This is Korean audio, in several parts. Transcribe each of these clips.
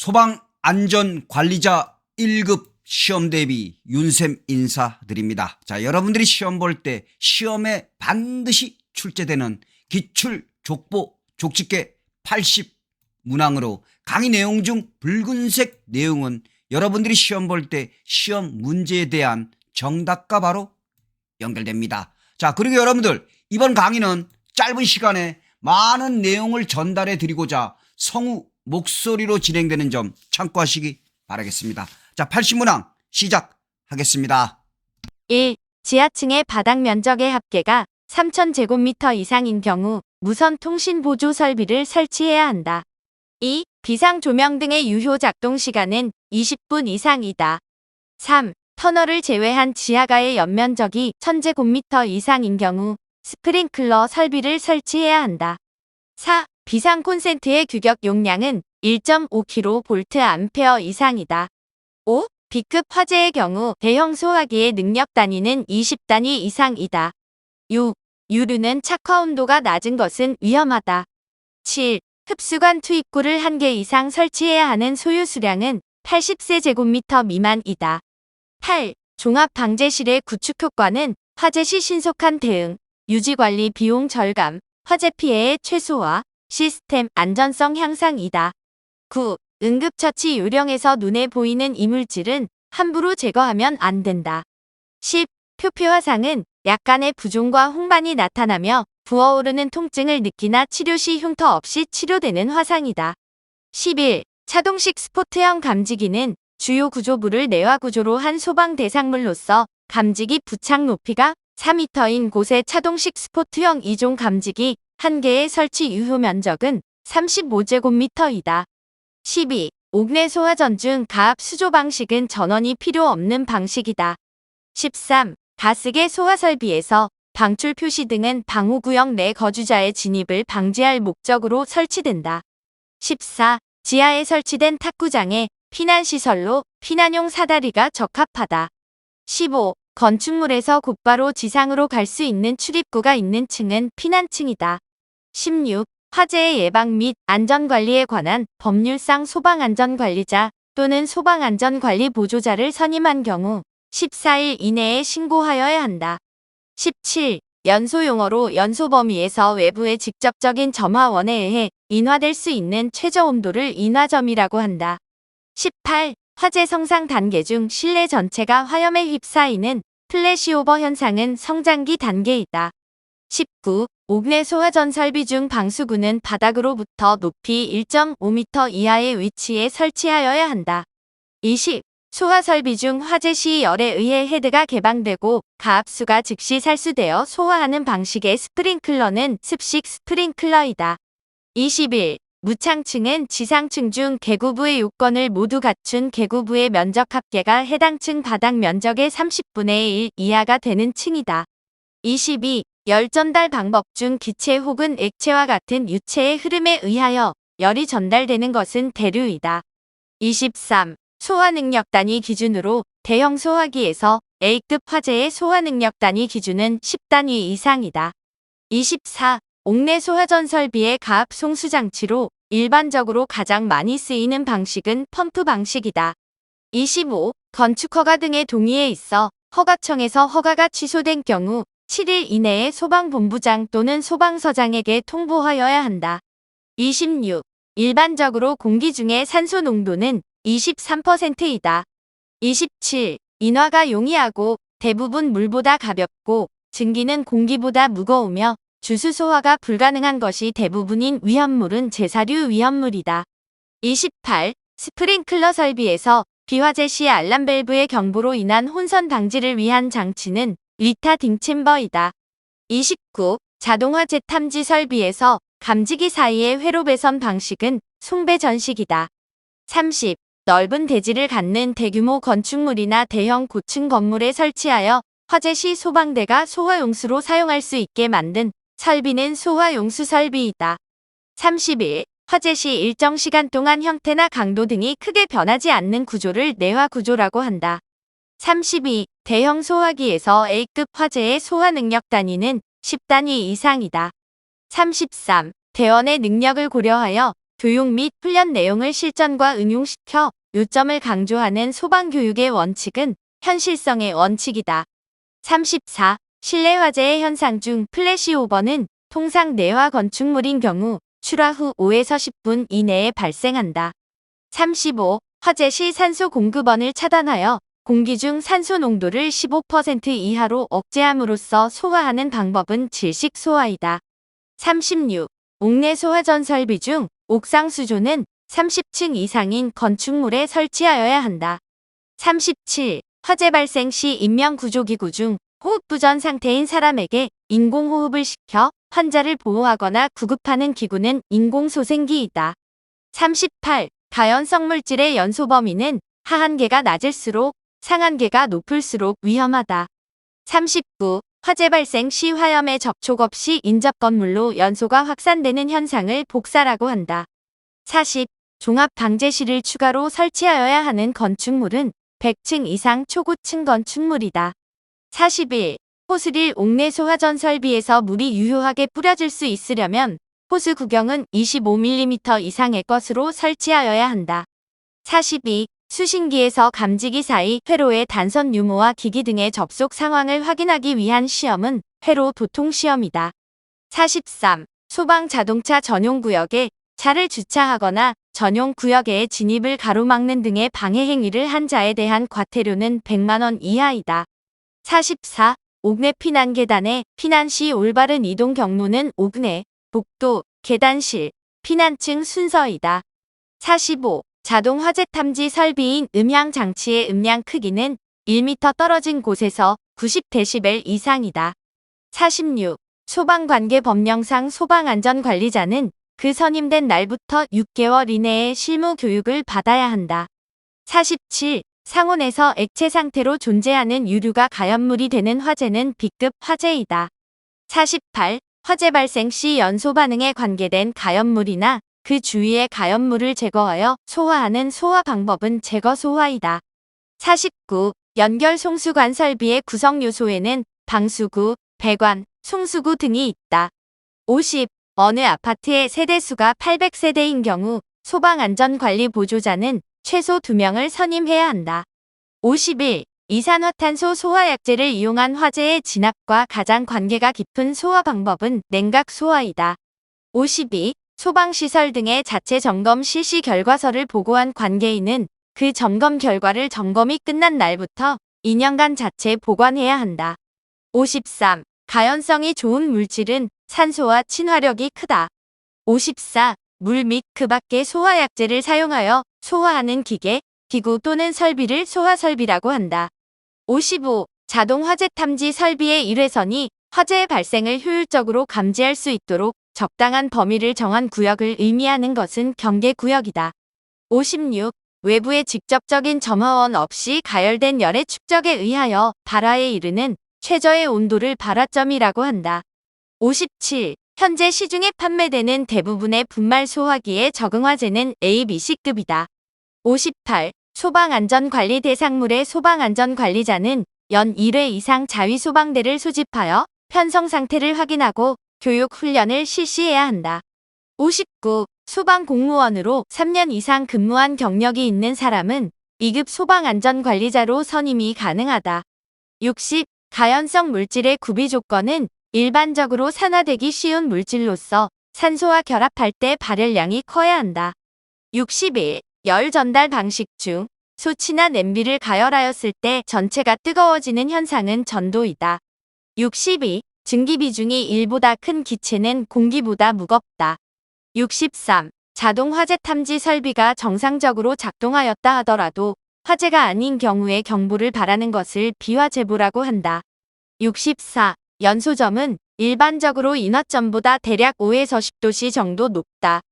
소방안전관리자 1급 시험 대비 윤쌤 인사드립니다. 자, 여러분들이 시험 볼 때 시험에 반드시 출제되는 기출 족보 족집게 80 문항으로 강의 내용 중 붉은색 내용은 여러분들이 시험 볼 때 시험 문제에 대한 정답과 바로 연결됩니다. 자, 그리고 여러분들 이번 강의는 짧은 시간에 많은 내용을 전달해 드리고자 성우 목소리로 진행되는 점 참고하시기 바라겠습니다. 자, 80문항 시작하겠습니다. 1. 지하층의 바닥 면적의 합계가 3,000제곱미터 이상인 경우 무선 통신 보조 설비를 설치해야 한다. 2. 비상 조명 등의 유효 작동 시간은 20분 이상이다. 3. 터널을 제외한 지하가의 연면적이 1,000제곱미터 이상인 경우 스프링클러 설비를 설치해야 한다. 4. 비상 콘센트의 규격 용량은 1.5kVA 이상이다. 5. B급 화재의 경우 대형 소화기의 능력 단위는 20단위 이상이다. 6. 유류는 착화 온도가 낮은 것은 위험하다. 7. 흡수관 투입구를 1개 이상 설치해야 하는 소요 수량은 80세제곱미터 미만이다. 8. 종합방재실의 구축 효과는 화재 시 신속한 대응, 유지관리 비용 절감, 화재 피해의 최소화, 시스템 안전성 향상이다. 9. 응급처치 요령에서 눈에 보이는 이물질은 함부로 제거하면 안 된다. 10. 표피화상은 약간의 부종과 홍반이 나타나며 부어오르는 통증을 느끼나 치료 시 흉터 없이 치료되는 화상이다. 11. 차동식 스포트형 감지기는 주요 구조부를 내화 구조로 한 소방 대상물로서 감지기 부착 높이가 4m인 곳에 차동식 스포트형 2종 감지기 1개의 설치 유효 면적은 35제곱미터이다. 12. 옥내 소화전 중 가압 수조 방식은 전원이 필요 없는 방식이다. 13. 가스계 소화 설비에서 방출 표시 등은 방호구역 내 거주자의 진입을 방지할 목적으로 설치된다. 14. 지하에 설치된 탁구장에 피난시설로 피난용 사다리가 적합하다. 15. 건축물에서 곧바로 지상으로 갈 수 있는 출입구가 있는 층은 피난층이다. 16. 화재의 예방 및 안전관리에 관한 법률상 소방안전관리자 또는 소방안전관리 보조자를 선임한 경우 14일 이내에 신고하여야 한다. 17. 연소 용어로 연소 범위에서 외부의 직접적인 점화원에 의해 인화될 수 있는 최저 온도를 인화점이라고 한다. 18. 화재 성상 단계 중 실내 전체가 화염에 휩싸이는 플래시오버 현상은 성장기 단계이다. 19. 옥내 소화전 설비 중 방수구는 바닥으로부터 높이 1.5m 이하의 위치에 설치하여야 한다. 20. 소화 설비 중 화재 시 열에 의해 헤드가 개방되고 가압수가 즉시 살수되어 소화하는 방식의 스프링클러는 습식 스프링클러이다. 21. 무창층은 지상층 중 계구부의 요건을 모두 갖춘 계구부의 면적 합계가 해당 층 바닥 면적의 30분의 1 이하가 되는 층이다. 22. 열 전달 방법 중 기체 혹은 액체와 같은 유체의 흐름에 의하여 열이 전달되는 것은 대류이다. 23. 소화 능력 단위 기준으로 대형 소화기에서 A급 화재의 소화 능력 단위 기준은 10단위 이상이다. 24. 옥내 소화전 설비의 가압 송수 장치로 일반적으로 가장 많이 쓰이는 방식은 펌프 방식이다. 25. 건축 허가 등의 동의에 있어 허가청에서 허가가 취소된 경우 7일 이내에 소방본부장 또는 소방서장에게 통보하여야 한다. 26. 일반적으로 공기 중의 산소 농도는 23%이다. 27. 인화가 용이하고 대부분 물보다 가볍고 증기는 공기보다 무거우며 주수 소화가 불가능한 것이 대부분인 위험물은 제사류 위험물이다. 28. 스프링클러 설비에서 비화재 시 알람 밸브의 경보로 인한 혼선 방지를 위한 장치는 리타 딩챔버이다. 29. 자동화재 탐지 설비에서 감지기 사이의 회로 배선 방식은 송배 전식이다. 30. 넓은 대지를 갖는 대규모 건축물이나 대형 고층 건물에 설치하여 화재 시 소방대가 소화용수로 사용할 수 있게 만든 설비는 소화용수 설비이다. 31. 화재 시 일정 시간 동안 형태나 강도 등이 크게 변하지 않는 구조를 내화 구조라고 한다. 32. 대형 소화기에서 A급 화재의 소화 능력 단위는 10단위 이상이다. 33. 대원의 능력을 고려하여 교육 및 훈련 내용을 실전과 응용시켜 요점을 강조하는 소방교육의 원칙은 현실성의 원칙이다. 34. 실내 화재의 현상 중 플래시오버는 통상 내화 건축물인 경우 출하 후 5에서 10분 이내에 발생한다. 35. 화재 시 산소 공급원을 차단하여 공기 중 산소 농도를 15% 이하로 억제함으로써 소화하는 방법은 질식 소화이다. 36. 옥내 소화전 설비 중 옥상 수조는 30층 이상인 건축물에 설치하여야 한다. 37. 화재 발생 시 인명구조기구 중 호흡부전 상태인 사람에게 인공호흡을 시켜 환자를 보호하거나 구급하는 기구는 인공소생기이다. 38. 가연성 물질의 연소 범위는 하한계가 낮을수록 상한계가 높을수록 위험하다. 39. 화재 발생 시 화염에 접촉 없이 인접 건물로 연소가 확산되는 현상을 복사라고 한다. 40. 종합방재실을 추가로 설치하여야 하는 건축물은 100층 이상 초고층 건축물이다. 41. 호스릴 옥내 소화전 설비에서 물이 유효하게 뿌려질 수 있으려면 호스 구경은 25mm 이상의 것으로 설치하여야 한다. 42. 수신기에서 감지기 사이 회로의 단선 유무와 기기 등의 접속 상황을 확인하기 위한 시험은 회로 도통 시험이다. 43. 소방 자동차 전용 구역에 차를 주차하거나 전용 구역의 진입을 가로막는 등의 방해 행위를 한 자에 대한 과태료는 100만 원 이하이다. 44. 옥내 피난 계단에 피난 시 올바른 이동 경로는 옥내, 복도, 계단실, 피난층 순서이다. 45. 자동 화재 탐지 설비인 음향 장치의 음량 크기는 1m 떨어진 곳에서 90dB 이상이다. 46. 소방관계 법령상 소방안전관리자는 그 선임된 날부터 6개월 이내에 실무 교육을 받아야 한다. 47. 상온에서 액체 상태로 존재하는 유류가 가연물이 되는 화재는 B급 화재이다. 48. 화재 발생 시 연소 반응에 관계된 가연물이나 그 주위의 가연물을 제거하여 소화하는 소화 방법은 제거 소화이다. 49. 연결 송수관 설비의 구성 요소에는 방수구, 배관, 송수구 등이 있다. 50. 어느 아파트의 세대수가 800세대인 경우 소방안전관리 보조자는 최소 2명을 선임해야 한다. 51. 이산화탄소 소화약제를 이용한 화재의 진압과 가장 관계가 깊은 소화 방법은 냉각 소화이다. 52. 소방시설 등의 자체 점검 실시 결과서를 보고한 관계인은 그 점검 결과를 점검이 끝난 날부터 2년간 자체 보관해야 한다. 53. 가연성이 좋은 물질은 산소와 친화력이 크다. 54. 물 및 그 밖의 소화약제를 사용하여 소화하는 기계, 기구 또는 설비를 소화설비라고 한다. 55. 자동 화재 탐지 설비의 일회선이 화재의 발생을 효율적으로 감지할 수 있도록 적당한 범위를 정한 구역을 의미하는 것은 경계구역이다. 56. 외부의 직접적인 점화원 없이 가열된 열의 축적에 의하여 발화에 이르는 최저의 온도를 발화점이라고 한다. 57. 현재 시중에 판매되는 대부분의 분말 소화기의 적응 화재는 A, BC급이다. 58. 소방안전관리 대상물의 소방안전관리자는 연 1회 이상 자위소방대를 소집하여 편성 상태를 확인하고 교육 훈련을 실시해야 한다. 59. 소방공무원으로 3년 이상 근무한 경력이 있는 사람은 2급 소방안전관리자로 선임이 가능하다. 60. 가연성 물질의 구비 조건은 일반적으로 산화되기 쉬운 물질로서 산소와 결합할 때 발열량이 커야 한다. 61. 열 전달 방식 중 소치나 냄비를 가열하였을 때 전체가 뜨거워지는 현상은 전도이다. 62. 증기 비중이 1보다 큰 기체는 공기보다 무겁다. 63. 자동 화재 탐지 설비가 정상적으로 작동하였다 하더라도 화재가 아닌 경우에 경보를 바라는 것을 비화 제보라고 한다. 64. 연소점은 일반적으로 인화점보다 대략 5에서 10도씨 정도 높다.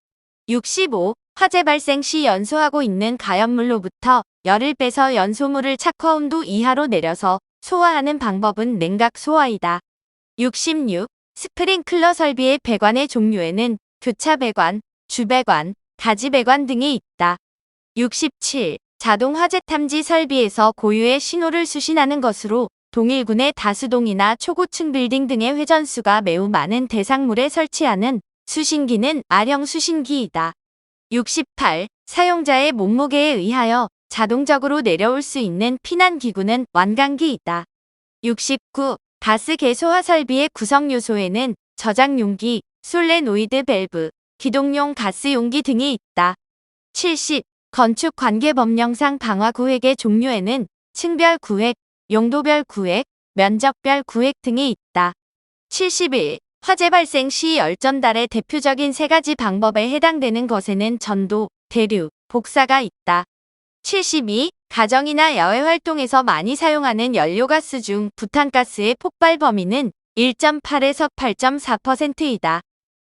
65. 화재 발생 시 연소하고 있는 가연물로부터 열을 빼서 연소물을 착화온도 이하로 내려서 소화하는 방법은 냉각 소화이다. 66. 스프링클러 설비의 배관의 종류에는 교차 배관, 주배관, 가지 배관 등이 있다. 67. 자동 화재 탐지 설비에서 고유의 신호를 수신하는 것으로 동일군의 다수동이나 초고층 빌딩 등의 회전수가 매우 많은 대상물에 설치하는 수신기는 R형 수신기이다. 68. 사용자의 몸무게에 의하여 자동적으로 내려올 수 있는 피난기구는 완강기이다. 69. 가스 개소화 설비의 구성 요소에는 저장 용기, 솔레노이드 밸브, 기동용 가스 용기 등이 있다. 70. 건축 관계 법령상 방화 구획의 종류에는 층별 구획, 용도별 구획, 면적별 구획 등이 있다. 71. 화재 발생 시 열전달의 대표적인 세 가지 방법에 해당되는 것에는 전도, 대류, 복사가 있다. 72. 가정이나 야외 활동에서 많이 사용하는 연료가스 중 부탄가스의 폭발 범위는 1.8에서 8.4%이다.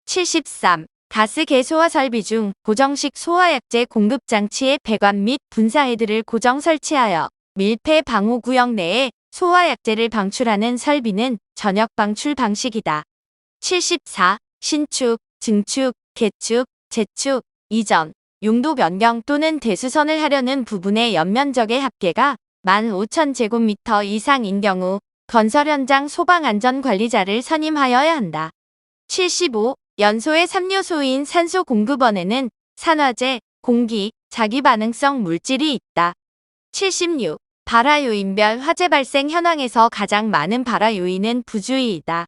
73. 가스 개소화 설비 중 고정식 소화약제 공급 장치의 배관 및 분사헤드를 고정 설치하여 밀폐 방호 구역 내에 소화약제를 방출하는 설비는 전역 방출 방식이다. 74. 신축, 증축, 개축, 재축, 이전, 용도 변경 또는 대수선을 하려는 부분의 연면적의 합계가 15,000제곱미터 이상인 경우 건설 현장 소방안전관리자를 선임하여야 한다. 75. 연소의 3요소인 산소 공급원에는 산화제, 공기, 자기반응성 물질이 있다. 76. 발화 요인별 화재 발생 현황에서 가장 많은 발화 요인은 부주의이다.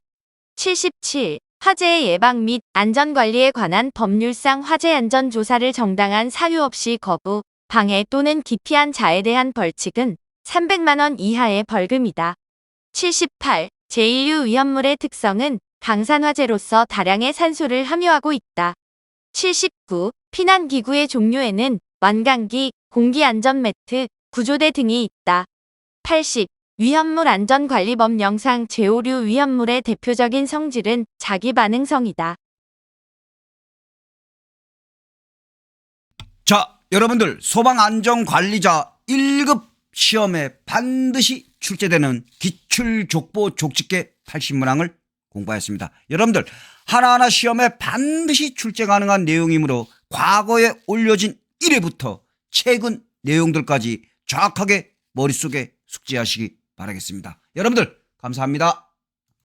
77. 화재의 예방 및 안전관리에 관한 법률상 화재 안전 조사를 정당한 사유 없이 거부, 방해 또는 기피한 자에 대한 벌칙은 300만 원 이하의 벌금이다. 78. 제1류 위험물의 특성은 강산화재로서 다량의 산소를 함유하고 있다. 79. 피난기구의 종류에는 완강기, 공기안전매트, 구조대 등이 있다. 80. 위험물 안전관리법령상 제5류 위험물의 대표적인 성질은 자기반응성이다. 자, 여러분들 소방안전관리자 1급 시험에 반드시 출제되는 기출족보 족집계 80문항을 공부하였습니다. 여러분들 하나하나 시험에 반드시 출제 가능한 내용이므로 과거에 올려진 1회부터 최근 내용들까지 정확하게 머릿속에 숙지하시기 바라겠습니다. 여러분들 감사합니다.